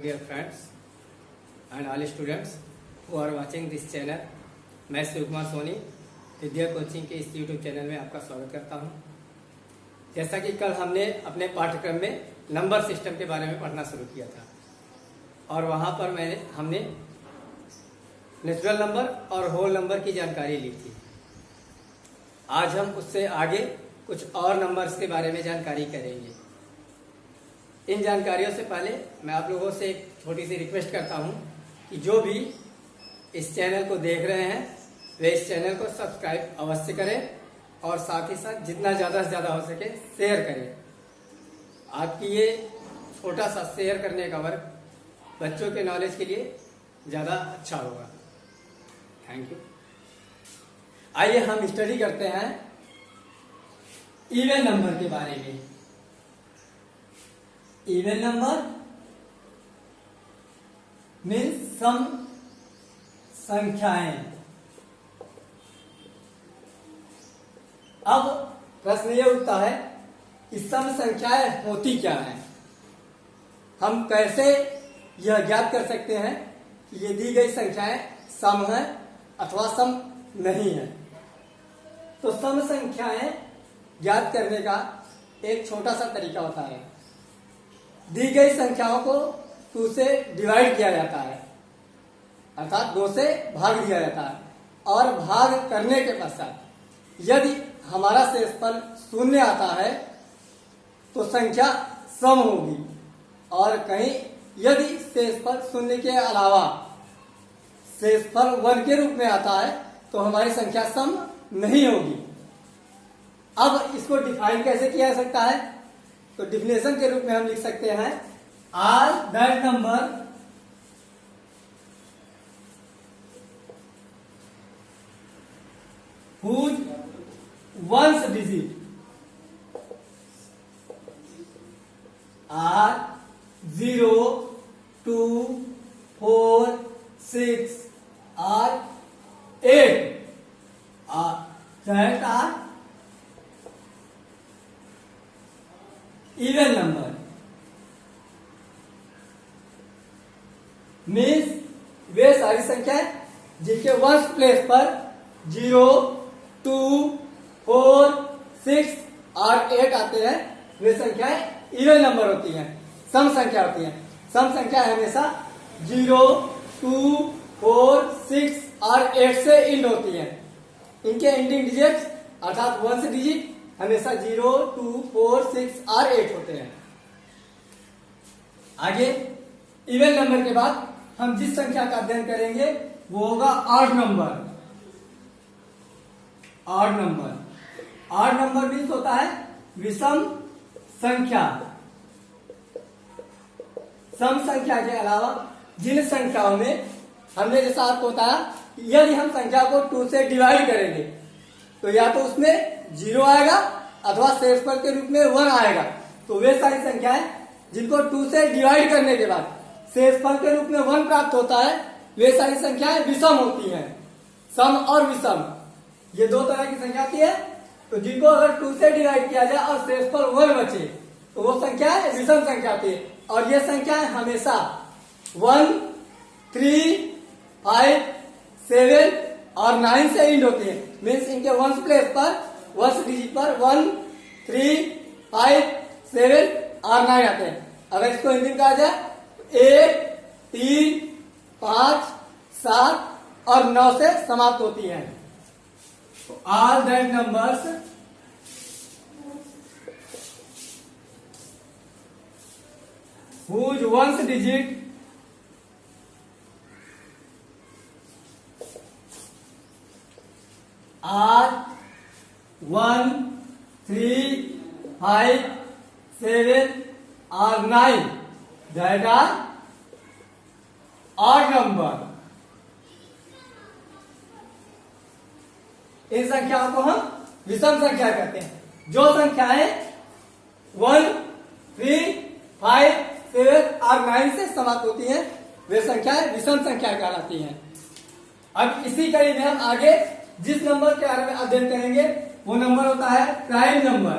dear friends and all students who are watching this channel. मैं शिव कुमार सोनी विद्या coaching के इस YouTube channel में आपका स्वागत करता हूं। जैसा कि कल हमने अपने पाठ्यक्रम में नंबर सिस्टम के बारे में पढ़ना शुरू किया था और वहां पर हमने नेचुरल नंबर और होल नंबर की जानकारी ली थी। आज हम उससे आगे कुछ और नंबर्स के बारे में जानकारी करेंगे। इन जानकारियों से पहले मैं आप लोगों से एक छोटी सी रिक्वेस्ट करता हूं कि जो भी इस चैनल को देख रहे हैं वे इस चैनल को सब्सक्राइब अवश्य करें और साथ ही साथ जितना ज़्यादा से ज़्यादा हो सके शेयर करें। आपकी ये छोटा सा शेयर करने का वर्क बच्चों के नॉलेज के लिए ज़्यादा अच्छा होगा। Thank you. आइए हम स्टडी करते हैं इवन नंबर के बारे में। इवन नंबर मीन्स सम संख्याएं। अब प्रश्न ये उठता है कि सम संख्याएं होती क्या हैं। हम कैसे यह ज्ञात कर सकते हैं कि ये दी गई संख्याएं सम है अथवा सम नहीं है। तो सम संख्याएं ज्ञात करने का एक छोटा सा तरीका होता है। दी गई संख्याओं को 2 से डिवाइड किया जाता है, अर्थात 2 से भाग दिया जाता है और भाग करने के पश्चात यदि हमारा शेषफल 0 आता है तो संख्या सम होगी और कहीं यदि शेषफल 0 के अलावा शेषफल 1 के रूप में आता है तो हमारी संख्या सम नहीं होगी। अब इसको डिफाइन कैसे किया जा सकता है? तो डिफिनेशन के रूप में हम लिख सकते हैं are that number whose ones digit are 0, 2, 4, 6 or 8 that are even number means वे सारी संख्याएं जिनके वंस प्लेस पर 0, 2, 4, 6 और 8 आते हैं वे संख्याएं इवन नंबर होती हैं, सम संख्या होती हैं। सम संख्या हमेशा 0, 2, 4, 6 और 8 से इंड होती हैं। इनके एंडिंग डिजिट्स अर्थात वंस डिजिट हमेशा 0, 2, 4, 6 और 8 होते हैं। आगे इवन नंबर के बाद हम जिस संख्या का अध्ययन करेंगे वो होगा odd number. Odd number, odd number means होता है विषम संख्या। सम संख्या के अलावा जिन संख्याओं में हमने जैसा आपको बताया यदि हम संख्या को 2 से डिवाइड करेंगे तो या तो उसमें 0 आएगा अथवा शेषफल के रूप में 1 आएगा। तो वे सारी संख्याएं जिनको 2 से डिवाइड करने के बाद शेषफल के रूप में 1 प्राप्त होता है वे सारी संख्याएं विषम होती हैं। सम और विषम ये 2 तरह की संख्या होती है। तो जिनको अगर 2 से डिवाइड किया जाए और शेषफल 1 बचे तो वो संख्याएं विषम संख्या होती है। और ये संख्याएं हमेशा 1, 3, 5, 7 और 9 से इंड होती है। मीन्स इनके वंस प्लेस पर वंस डिजिट पर 1, 3, 5, 7 और 9 आते हैं। अगर इसको हिंदी में कहा जाए 1, 3, 5, 7 और 9 से समाप्त होती है। तो all that numbers whose ones digit are 1, 3, 5, 7 or 9 that are odd number। इन संख्याओं को हम विषम संख्या कहते हैं। जो संख्याएं 1, 3, 5, 7 और 9 से समाप्त होती हैं वे संख्याएं विषम संख्या कहलाती हैं। अब इसी कड़ी में हम आगे जिस नंबर के बारे में अध्ययन करेंगे वो नंबर होता है prime number.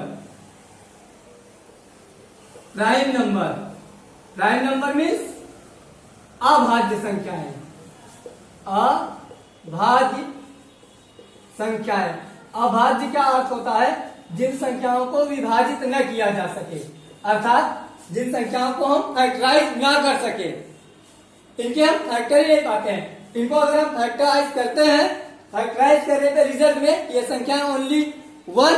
Prime number means अभाज्य संख्याएं, अभाज्य संख्याएं। अभाज्य का अर्थ होता है जिन संख्याओं को विभाजित न किया जा सके, अर्थात जिन संख्याओं को हम फैक्टराइज ना कर सके, इनके हम फैक्टर ही नहीं पाते हैं। इनको अगर हम फैक्टराइज करते हैं, फैक्टराइज करने पे रिजल्ट में ये संख्या ओनली वन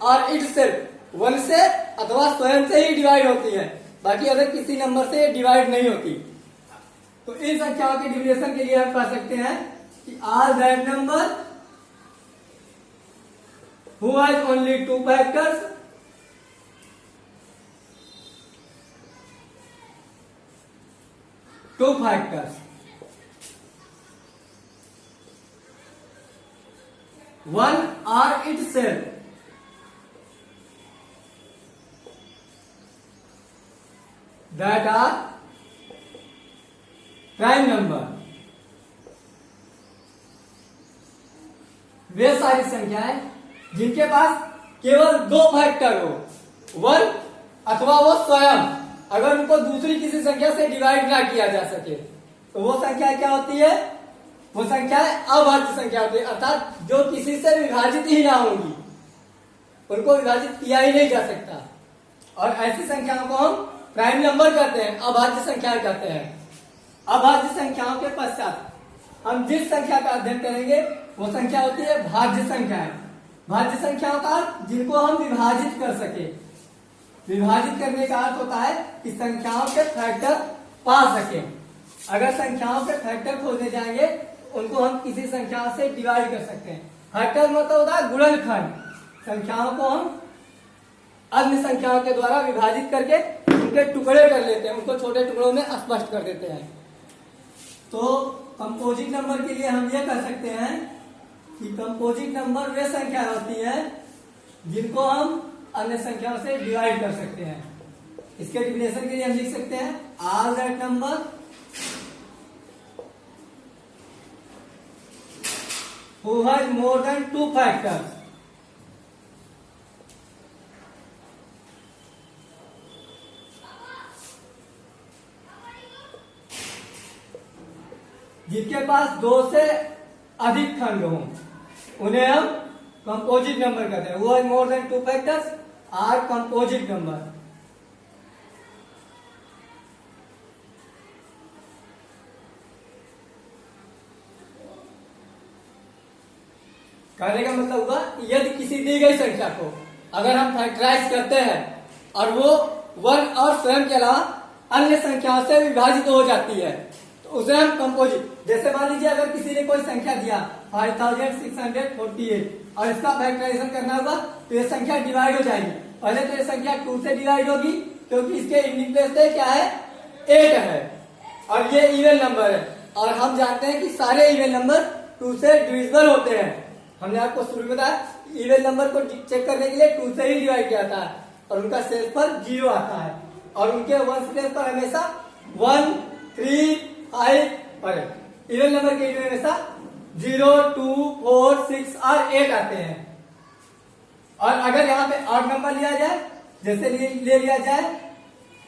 और इटसेल्फ, वन से अथवा स्वयं से ही डिवाइड होती है, बाकी अगर किसी नंबर से डिवाइड नहीं होती। तो इन संख्याओं के डिविडेशन के लिए हम कह सकते हैं कि all that number who has only two factors one or itself that are prime number, वे सारी संख्याएं जिनके पास केवल दो फैक्टर हो, वन अथवा वो स्वयं, अगर उनको दूसरी किसी संख्या से डिवाइड ना किया जा सके तो वो संख्या क्या होती है? वो संख्या अभाज्य संख्या होती है, अर्थात जो किसी से विभाजित ही ना होंगी, उनको विभाजित किया ही नहीं जा सकता। और ऐसी संख्याओं को हम प्राइम नंबर कहते हैं, अभाज्य संख्या कहते हैं। अभाज्य संख्याओं के पश्चात हम जिस संख्या का अध्ययन करेंगे वो संख्या होती है भाज्य संख्याएं। भाज्य संख्याओं का अर्थ जिनको हम विभाजित कर सके। विभाजित करने का अर्थ होता है कि संख्याओं के फैक्टर पा सके। अगर संख्याओं के फैक्टर खोजने जाएंगे तो उनको हम किसी संख्या से डिवाइड कर सकते हैं। फैक्टर मतलब होता है गुणनखंड। संख्याओं को हम अन्य संख्याओं के द्वारा विभाजित करके उनके टुकड़े कर लेते हैं, उनको छोटे टुकड़ों में स्पष्ट कर देते हैं। तो कंपोजिट नंबर के लिए हम ये कह सकते हैं कि कंपोजिट नंबर वे संख्या होती है जिनको हम अन्य संख्याओं से डिवाइड कर सकते हैं। इसके डिफिनेशन के लिए हम लिख सकते हैं all that number who has more than two factors, जिनके पास दो से अधिक खंड हों उन्हें हम कंपोजिट नंबर कहते हैं। वो more than two factors are composite number. कहने का मतलब हुआ यदि किसी दी गई संख्या को अगर हम फैक्टराइज करते हैं और वो वन और स्वयं के अलावा अन्य संख्याओं से विभाजित हो जाती है तो उसे हम कंपोजिट, जैसे मान लीजिए अगर किसी ने कोई संख्या दिया 5648 और इसका फैक्टराइजेशन करना होगा तो ये संख्या डिवाइड हो जाएगी। पहले तो ये संख्या 2 से डिवाइड होगी क्योंकि इसके इंडिंग प्लेस पे क्या है 8 है और ये इवन नंबर है और हम जानते हैं कि सारे इवन नंबर 2 से डिविजिबल होते हैं। हमने आपको शुरू में बताया इवन नंबर को चेक करने के लिए 2 से ही डिवाइड किया जाता है और उनका शेष पर 0 आता है और उनके वंश प्लेस पर हमेशा 1, 3, 5 पर इवन नंबर के लिए हमेशा 0, 2, 4, 6 और 8 आते हैं। और अगर यहाँ पे ऑड नंबर लिया जाए, जैसे ले लिया जाए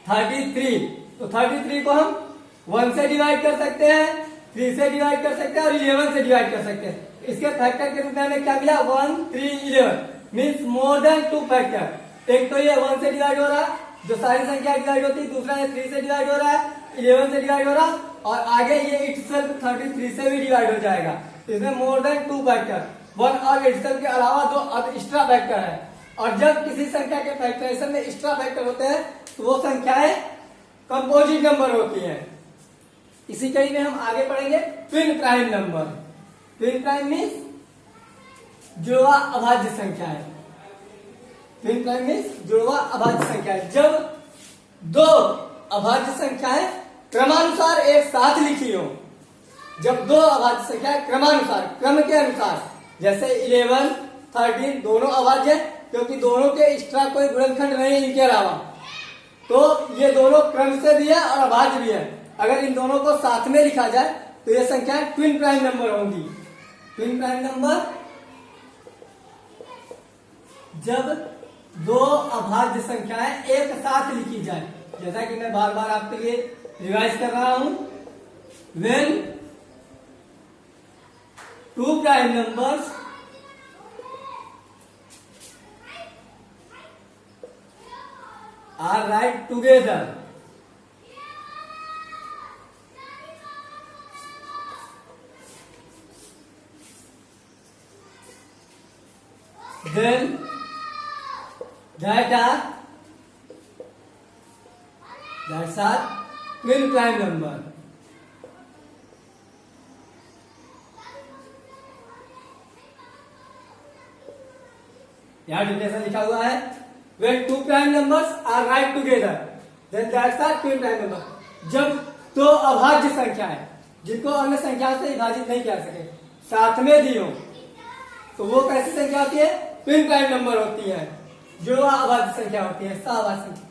33 तो 33 को हम 1 से डिवाइड कर सकते हैं, 3 से डिवाइड कर सकते हैं और 11 से डिवाइड कर सकते हैं। इसके फैक्टर के रूप में हमें क्या मिला 1, 3, 11 मीन्स मोर देन 2 फैक्टर। एक तो ये 1 से डिवाइड हो रहा है जो सारी संख्या डिवाइड होती है, दूसरा ये 3 से डिवाइड हो रहा है, 11 से डिवाइड हो रहा है और आगे ये इटसेल्फ 33 से भी डिवाइड हो जाएगा। इसमें मोर देन 2 फैक्टर, 1 और इटसेल्फ के अलावा 2 एक्स्ट्रा फैक्टर है। और जब किसी संख्या के फैक्टराइजेशन में एक्स्ट्रा फैक्टर होते हैं तो वो संख्याएं कंपोजिट नंबर होती हैं। इसी कड़ी में हम आगे पढ़ेंगे twin prime number. Twin prime means जुड़वा अभाज्य संख्या है। ट्विन प्राइम मीन्स जुड़वा अभाज्य संख्या है। जब दो अभाज्य संख्याएं क्रमानुसार एक साथ लिखी हो, जब दो अभाज्य संख्याएं क्रमानुसार क्रम के अनुसार, जैसे 11, 13 दोनों अभाज्य है क्योंकि दोनों के एक्स्ट्रा कोई गुणनखंड नहीं इनके अलावा, तो ये दोनों क्रम से भी है और अभाज्य भी है। अगर इन दोनों को साथ में लिखा जाए तो ये संख्या ट्विन प्राइम नंबर होंगी। ट्विन प्राइम नंबर जब दो अभाज्य संख्याएं एक साथ लिखी जाए, जैसा कि मैं बार बार आपके लिए रिवाइज कर रहा हूं when two prime numbers are right together, then that's are twin prime number. यहाँ डिफिनेशन लिखा हुआ है when two prime numbers are right together then that's are twin prime number. जब दो अभाज्य संख्या है जिनको अन्य संख्या से विभाजित नहीं कर सके साथ में दी हो तो वो कैसी संख्या होती है? ट्विन प्राइम नंबर होती है, जो अभाज्य संख्या होती है, सह संख्या।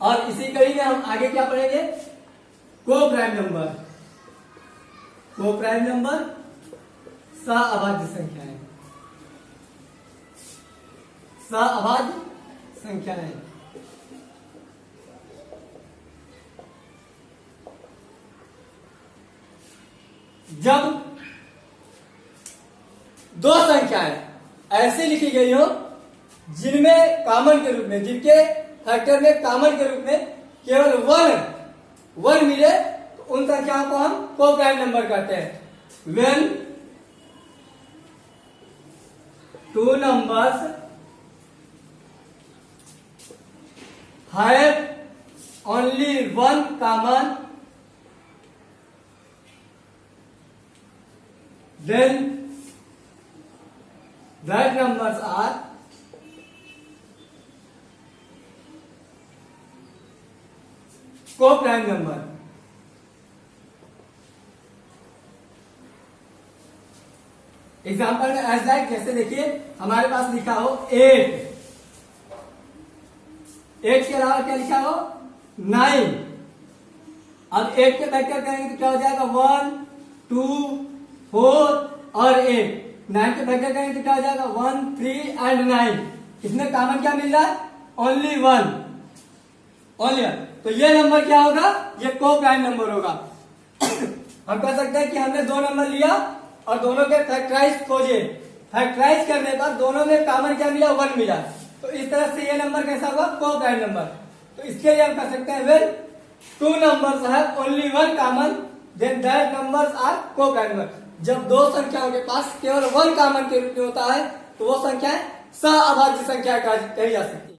और इसी कड़ी में हम आगे क्या पढ़ेंगे? को प्राइम नंबर। को प्राइम नंबर सह अभाज्य संख्या है, सह अभाज्य संख्या है। जब दो संख्याएं ऐसी लिखी गई हो जिनमें कॉमन के रूप में, जिनके फैक्टर में कॉमन के रूप में केवल वन मिले तो उन संख्याओं को हम को प्राइम नंबर कहते हैं। When two numbers have only one common then that numbers are co-prime number। Example में एज लाइक, जैसे देखिए हमारे पास लिखा हो 8 के अलावा क्या लिखा हो 9। अब 8 के फैक्टर करेंगे तो क्या हो जाएगा 1 2 4 और 8। 9 के फैक्टर करेंगे तो क्या हो जाएगा 1 3 एंड 9। इसमें कॉमन क्या मिल रहा है? Only one. तो ये नंबर क्या होगा? ये को प्राइम नंबर होगा। हम कह सकते हैं कि हमने दो नंबर लिया और दोनों के फैक्टराइज खोजे, फैक्टराइज करने पर दोनों में कॉमन क्या मिला? 1 मिला। तो इस तरह से ये नंबर कैसा होगा? को प्राइम नंबर। तो इसके लिए हम कह सकते हैं when two numbers have only one common then that numbers are coprime number. जब दो संख्याओं के पास केवल वन कॉमन के रूप में होता है तो वो संख्याएं सह अभाज्य संख्या कही जा सकती है।